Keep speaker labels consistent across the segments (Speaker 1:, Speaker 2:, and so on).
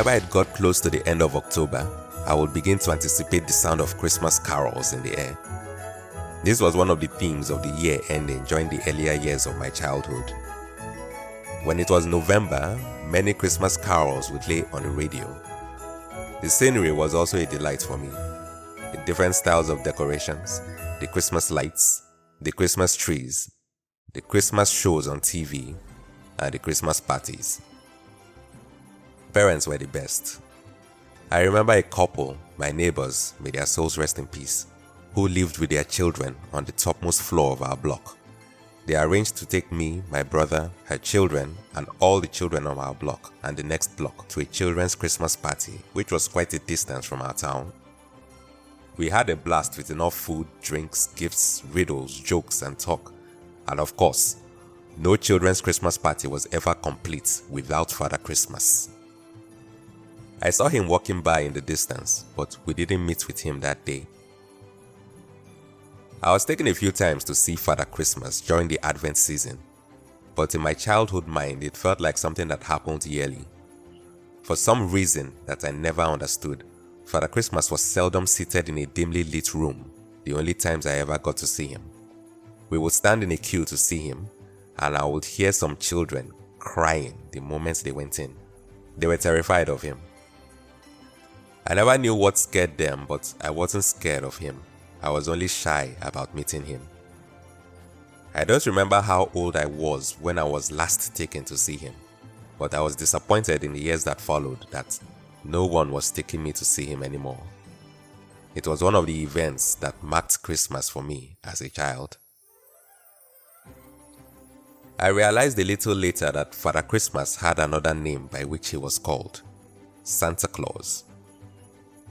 Speaker 1: Whenever it got close to the end of October, I would begin to anticipate the sound of Christmas carols in the air. This was one of the themes of the year ending during the earlier years of my childhood. When it was November, many Christmas carols would play on the radio. The scenery was also a delight for me. The different styles of decorations, the Christmas lights, the Christmas trees, the Christmas shows on TV, and the Christmas parties. Parents were the best. I remember a couple, my neighbors, may their souls rest in peace, who lived with their children on the topmost floor of our block. They arranged to take me, my brother, her children, and all the children of our block and the next block to a children's Christmas party, which was quite a distance from our town. We had a blast with enough food, drinks, gifts, riddles, jokes, and talk. And of course, no children's Christmas party was ever complete without Father Christmas. I saw him walking by in the distance, but we didn't meet with him that day. I was taken a few times to see Father Christmas during the Advent season, but in my childhood mind it felt like something that happened yearly. For some reason that I never understood, Father Christmas was seldom seated in a dimly lit room, the only times I ever got to see him. We would stand in a queue to see him, and I would hear some children crying the moment they went in. They were terrified of him. I never knew what scared them, but I wasn't scared of him. I was only shy about meeting him. I don't remember how old I was when I was last taken to see him, but I was disappointed in the years that followed that no one was taking me to see him anymore. It was one of the events that marked Christmas for me as a child. I realized a little later that Father Christmas had another name by which he was called: Santa Claus.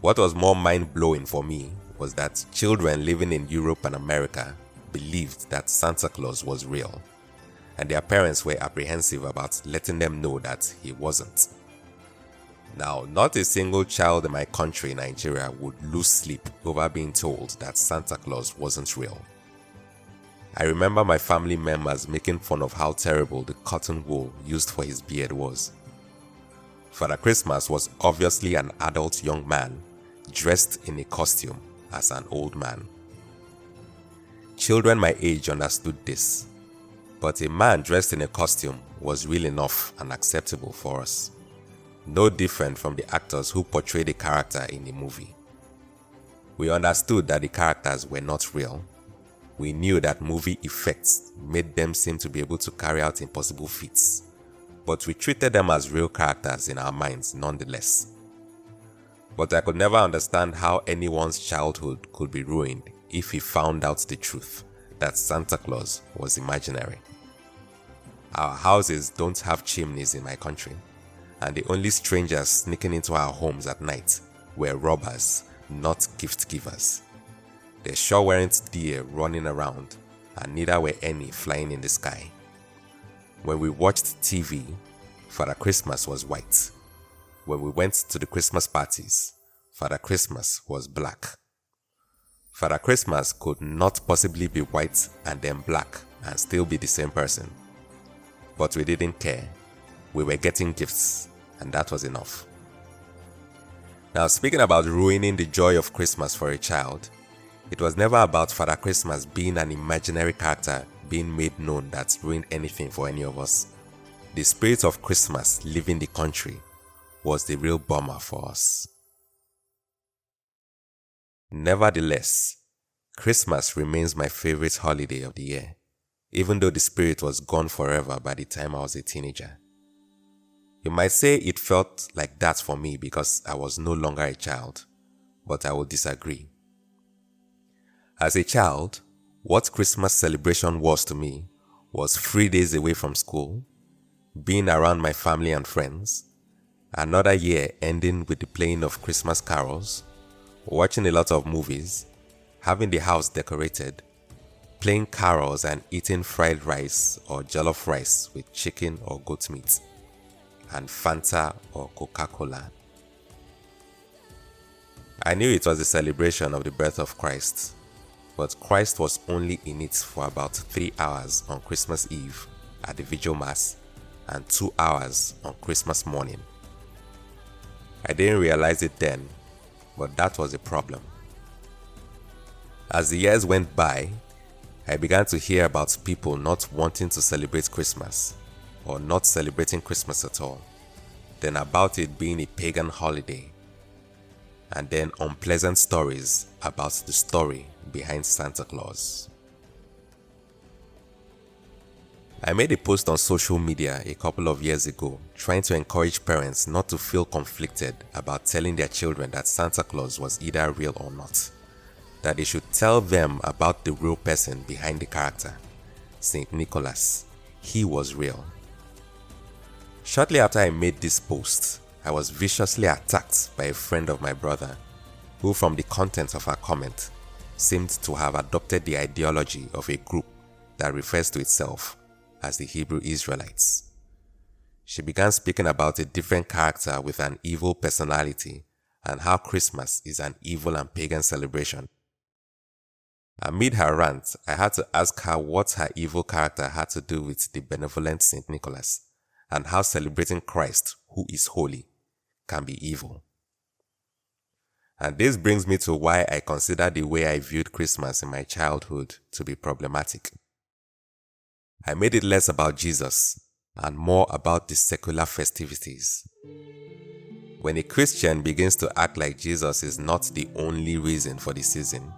Speaker 1: What was more mind-blowing for me was that children living in Europe and America believed that Santa Claus was real, and their parents were apprehensive about letting them know that he wasn't. Now, not a single child in my country, Nigeria, would lose sleep over being told that Santa Claus wasn't real. I remember my family members making fun of how terrible the cotton wool used for his beard was. Father Christmas was obviously an adult young man dressed in a costume as an old man. Children my age understood this, but a man dressed in a costume was real enough and acceptable for us. No different from the actors who portrayed a character in a movie. We understood that the characters were not real. We knew that movie effects made them seem to be able to carry out impossible feats, but we treated them as real characters in our minds nonetheless. But I could never understand how anyone's childhood could be ruined if he found out the truth that Santa Claus was imaginary. Our houses don't have chimneys in my country, and the only strangers sneaking into our homes at night were robbers, not gift givers. There sure weren't deer running around, and neither were any flying in the sky. When we watched TV, Father Christmas was white. When we went to the Christmas parties, Father Christmas was black. Father Christmas could not possibly be white and then black and still be the same person. But we didn't care. We were getting gifts, and that was enough. Now, speaking about ruining the joy of Christmas for a child, it was never about Father Christmas being an imaginary character being made known that ruined anything for any of us. The spirit of Christmas leaving the country was the real bummer for us. Nevertheless, Christmas remains my favorite holiday of the year, even though the spirit was gone forever by the time I was a teenager. You might say it felt like that for me because I was no longer a child, but I would disagree. As a child, what Christmas celebration was to me was 3 days away from school, being around my family and friends, another year ending with the playing of Christmas carols, watching a lot of movies, having the house decorated, playing carols and eating fried rice or jollof rice with chicken or goat meat, and Fanta or Coca-Cola. I knew it was a celebration of the birth of Christ, but Christ was only in it for about 3 hours on Christmas Eve at the Vigil Mass and 2 hours on Christmas morning. I didn't realize it then, but that was a problem. As the years went by, I began to hear about people not wanting to celebrate Christmas, or not celebrating Christmas at all, then about it being a pagan holiday, and then unpleasant stories about the story behind Santa Claus. I made a post on social media a couple of years ago trying to encourage parents not to feel conflicted about telling their children that Santa Claus was either real or not, that they should tell them about the real person behind the character, St. Nicholas. He was real. Shortly after I made this post, I was viciously attacked by a friend of my brother, who from the content of her comment seemed to have adopted the ideology of a group that refers to itself as the Hebrew Israelites. She began speaking about a different character with an evil personality and how Christmas is an evil and pagan celebration. Amid her rant, I had to ask her what her evil character had to do with the benevolent St. Nicholas, and how celebrating Christ, who is holy, can be evil. And this brings me to why I consider the way I viewed Christmas in my childhood to be problematic. I made it less about Jesus and more about the secular festivities. When a Christian begins to act like Jesus is not the only reason for the season,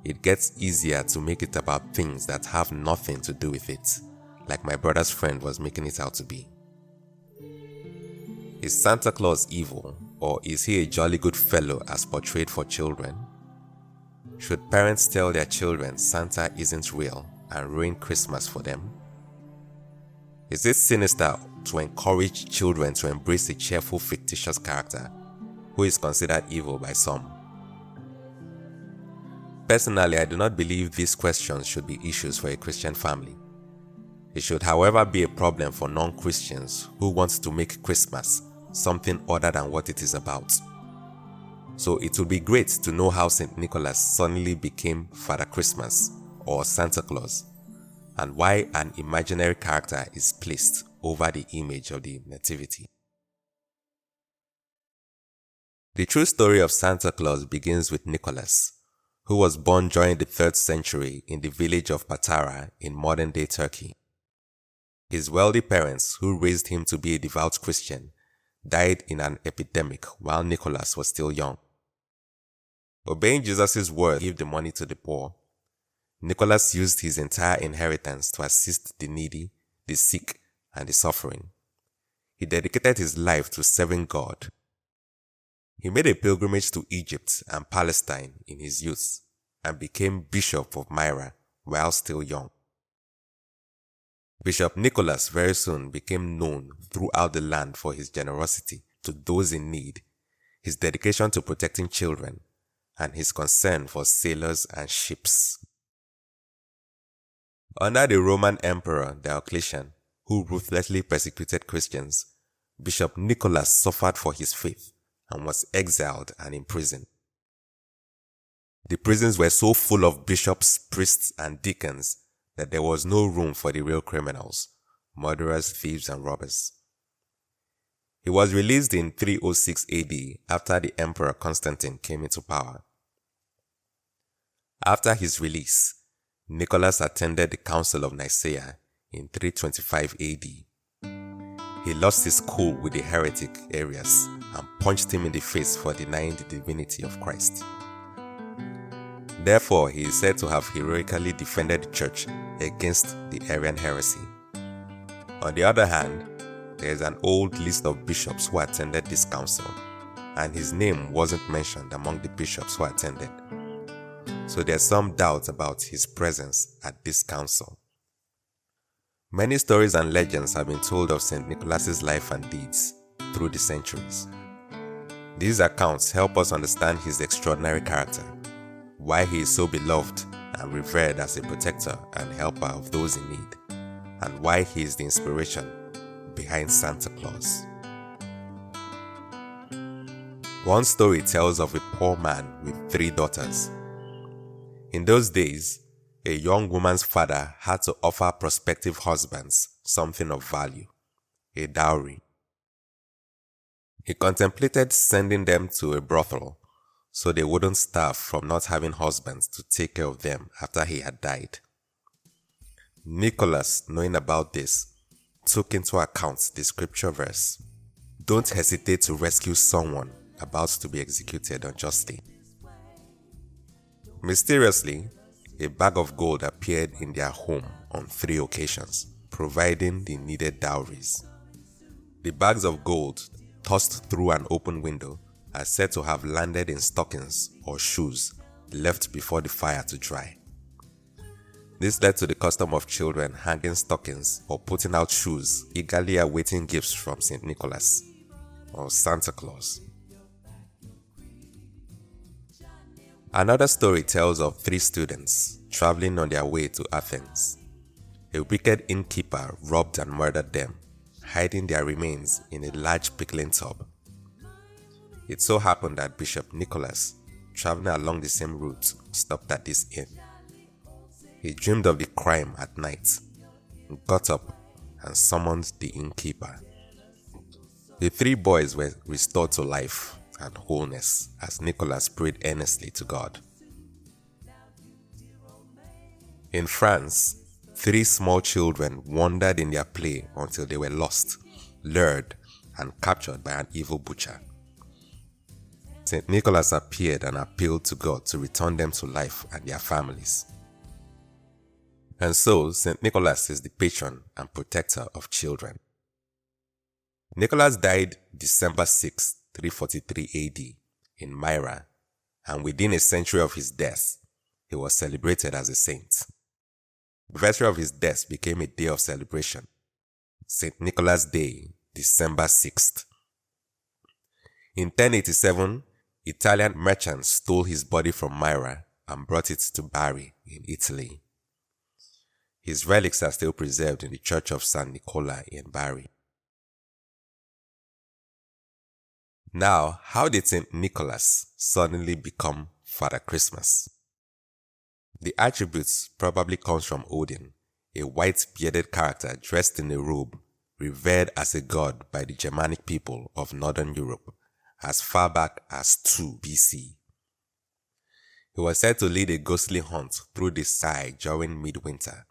Speaker 1: it gets easier to make it about things that have nothing to do with it, like my brother's friend was making it out to be. Is Santa Claus evil, or is he a jolly good fellow as portrayed for children? Should parents tell their children Santa isn't real and ruin Christmas for them? Is it sinister to encourage children to embrace a cheerful, fictitious character who is considered evil by some? Personally, I do not believe these questions should be issues for a Christian family. It should, however, be a problem for non-Christians who want to make Christmas something other than what it is about. So it would be great to know how St. Nicholas suddenly became Father Christmas or Santa Claus, and why an imaginary character is placed over the image of the Nativity. The true story of Santa Claus begins with Nicholas, who was born during the 3rd century in the village of Patara in modern-day Turkey. His wealthy parents, who raised him to be a devout Christian, died in an epidemic while Nicholas was still young. Obeying Jesus' word to give the money to the poor, Nicholas used his entire inheritance to assist the needy, the sick, and the suffering. He dedicated his life to serving God. He made a pilgrimage to Egypt and Palestine in his youth and became Bishop of Myra while still young. Bishop Nicholas very soon became known throughout the land for his generosity to those in need, his dedication to protecting children, and his concern for sailors and ships. Under the Roman Emperor Diocletian, who ruthlessly persecuted Christians, Bishop Nicholas suffered for his faith and was exiled and imprisoned. The prisons were so full of bishops, priests, and deacons that there was no room for the real criminals, murderers, thieves, and robbers. He was released in 306 AD after the Emperor Constantine came into power. After his release, Nicholas attended the Council of Nicaea in 325 AD. He lost his cool with the heretic Arius and punched him in the face for denying the divinity of Christ. Therefore, he is said to have heroically defended the church against the Arian heresy. On the other hand, there is an old list of bishops who attended this council, and his name wasn't mentioned among the bishops who attended. So there's some doubt about his presence at this council. Many stories and legends have been told of St. Nicholas's life and deeds through the centuries. These accounts help us understand his extraordinary character, why he is so beloved and revered as a protector and helper of those in need, and why he is the inspiration behind Santa Claus. One story tells of a poor man with 3 daughters. In those days, a young woman's father had to offer prospective husbands something of value, a dowry. He contemplated sending them to a brothel so they wouldn't starve from not having husbands to take care of them after he had died. Nicholas, knowing about this, took into account the scripture verse, "Don't hesitate to rescue someone about to be executed unjustly." Mysteriously, a bag of gold appeared in their home on 3 occasions, providing the needed dowries. The bags of gold, tossed through an open window, are said to have landed in stockings or shoes left before the fire to dry. This led to the custom of children hanging stockings or putting out shoes, eagerly awaiting gifts from St. Nicholas or Santa Claus. Another story tells of 3 students traveling on their way to Athens. A wicked innkeeper robbed and murdered them, hiding their remains in a large pickling tub. It so happened that Bishop Nicholas, traveling along the same route, stopped at this inn. He dreamed of the crime at night, got up and summoned the innkeeper. The 3 boys were restored to life and wholeness as Nicholas prayed earnestly to God. In France, 3 small children wandered in their play until they were lost, lured, and captured by an evil butcher. St. Nicholas appeared and appealed to God to return them to life and their families. And so, St. Nicholas is the patron and protector of children. Nicholas died December 6, 343 AD in Myra, and within a century of his death, he was celebrated as a saint. The anniversary of his death became a day of celebration, St. Nicholas Day, December 6th. In 1087, Italian merchants stole his body from Myra and brought it to Bari in Italy. His relics are still preserved in the Church of San Nicola in Bari. Now, how did St. Nicholas suddenly become Father Christmas? The attributes probably comes from Odin, a white bearded character dressed in a robe, revered as a god by the Germanic people of Northern Europe as far back as 2 BC. He was said to lead a ghostly hunt through the sky during midwinter.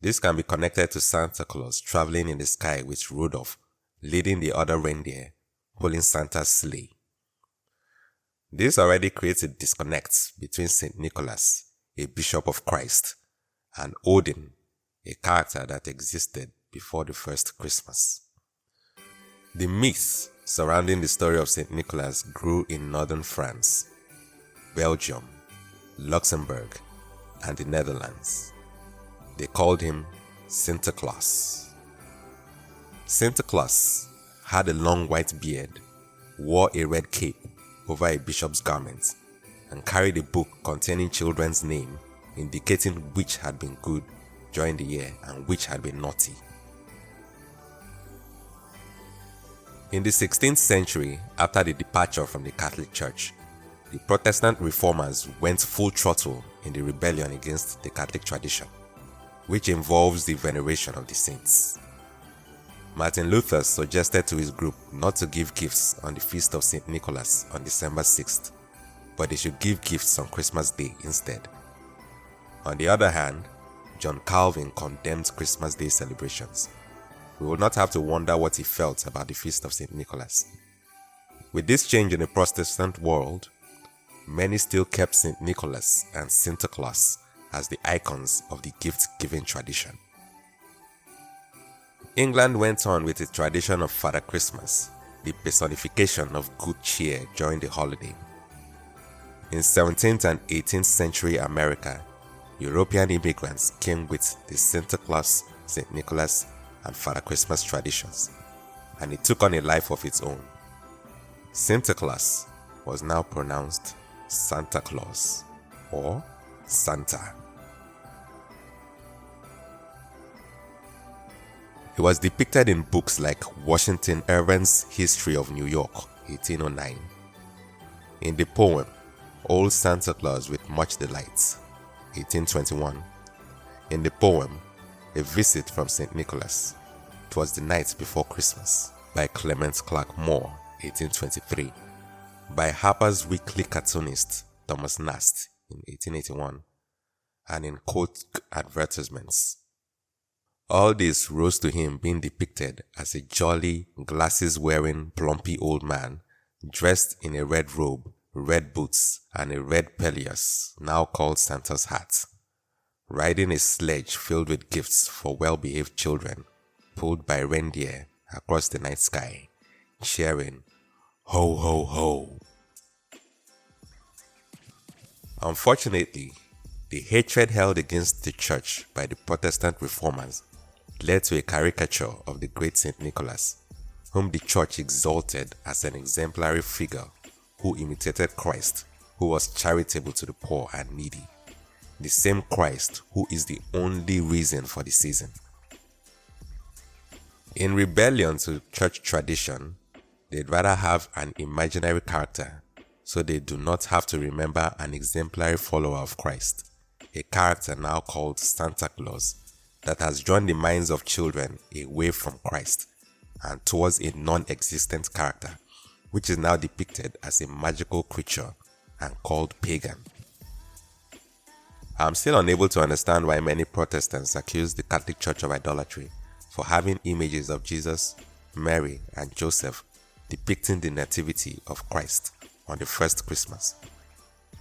Speaker 1: This can be connected to Santa Claus traveling in the sky with Rudolph, leading the other reindeer, pulling Santa's sleigh. This already creates a disconnect between St. Nicholas, a bishop of Christ, and Odin, a character that existed before the first Christmas. The myths surrounding the story of St. Nicholas grew in northern France, Belgium, Luxembourg, and the Netherlands. They called him SinterKlaas. SinterKlaas had a long white beard, wore a red cape over a bishop's garment, and carried a book containing children's names indicating which had been good during the year and which had been naughty. In the 16th century, after the departure from the Catholic Church, the Protestant reformers went full throttle in the rebellion against the Catholic tradition, which involves the veneration of the saints. Martin Luther suggested to his group not to give gifts on the feast of St. Nicholas on December 6th, but they should give gifts on Christmas Day instead. On the other hand, John Calvin condemned Christmas Day celebrations. We will not have to wonder what he felt about the feast of St. Nicholas. With this change in the Protestant world, many still kept St. Nicholas and SinterKlaas as the icons of the gift-giving tradition. England went on with its tradition of Father Christmas, the personification of good cheer during the holiday. In 17th and 18th century America, European immigrants came with the SinterKlaas, St. Nicholas, and Father Christmas traditions, and it took on a life of its own. SinterKlaas was now pronounced Santa Claus or Santa. He was depicted in books like Washington Irving's History of New York, 1809. In the poem Old Santa Claus with Much Delight, 1821. In the poem A Visit from St. Nicholas, 'Twas the Night Before Christmas, by Clement Clark Moore, 1823, by Harper's Weekly cartoonist Thomas Nast in 1881, and in coat advertisements. All this rose to him being depicted as a jolly, glasses-wearing, plumpy old man dressed in a red robe, red boots, and a red pelleas, now called Santa's hat, riding a sledge filled with gifts for well-behaved children, pulled by reindeer across the night sky, cheering, "Ho, ho, ho." Unfortunately, the hatred held against the church by the Protestant reformers led to a caricature of the great St. Nicholas, whom the church exalted as an exemplary figure who imitated Christ, who was charitable to the poor and needy, the same Christ who is the only reason for the season. In rebellion to church tradition, they'd rather have an imaginary character so they do not have to remember an exemplary follower of Christ, a character now called Santa Claus, that has drawn the minds of children away from Christ and towards a non-existent character, which is now depicted as a magical creature and called pagan. I'm still unable to understand why many Protestants accuse the Catholic Church of idolatry for having images of Jesus, Mary, and Joseph depicting the nativity of Christ on the first Christmas,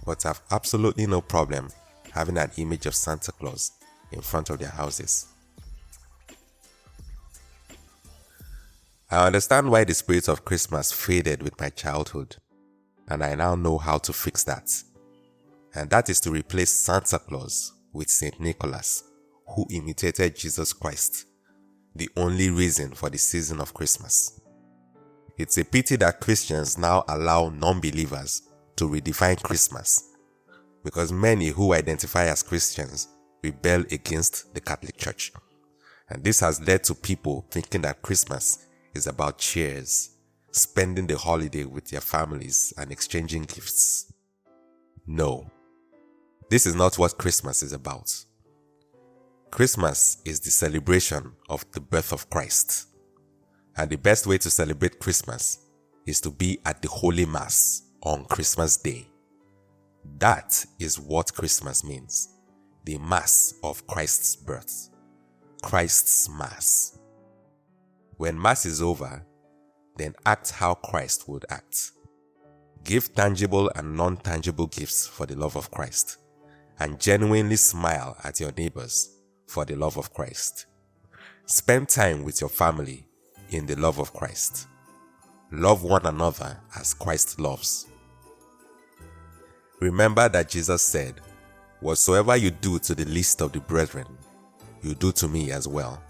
Speaker 1: but have absolutely no problem having an image of Santa Claus in front of their houses. I understand why the spirit of Christmas faded with my childhood, and I now know how to fix that. And that is to replace Santa Claus with St. Nicholas, who imitated Jesus Christ, the only reason for the season of Christmas. It's a pity that Christians now allow non-believers to redefine Christmas, because many who identify as Christians rebel against the Catholic Church. And this has led to people thinking that Christmas is about cheers, spending the holiday with their families and exchanging gifts. No, this is not what Christmas is about. Christmas is the celebration of the birth of Christ. And the best way to celebrate Christmas is to be at the Holy Mass on Christmas Day. That is what Christmas means. The Mass of Christ's birth. Christ's Mass. When Mass is over, then act how Christ would act. Give tangible and non-tangible gifts for the love of Christ, and genuinely smile at your neighbors for the love of Christ. Spend time with your family in the love of Christ. Love one another as Christ loves. Remember that Jesus said, "Whatsoever you do to the least of the brethren, you do to me as well."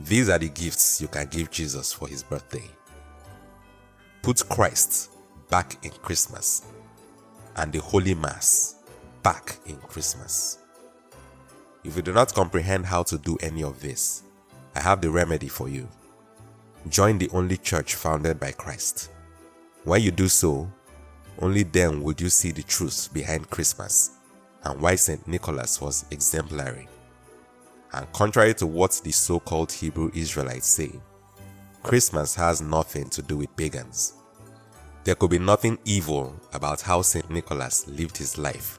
Speaker 1: These are the gifts you can give Jesus for his birthday. Put Christ back in Christmas and the Holy Mass back in Christmas. If you do not comprehend how to do any of this, I have the remedy for you. Join the only church founded by Christ. When you do so, only then would you see the truth behind Christmas and why St. Nicholas was exemplary. And contrary to what the so-called Hebrew Israelites say, Christmas has nothing to do with pagans. There could be nothing evil about how St. Nicholas lived his life,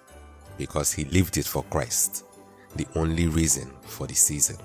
Speaker 1: because he lived it for Christ, the only reason for the season.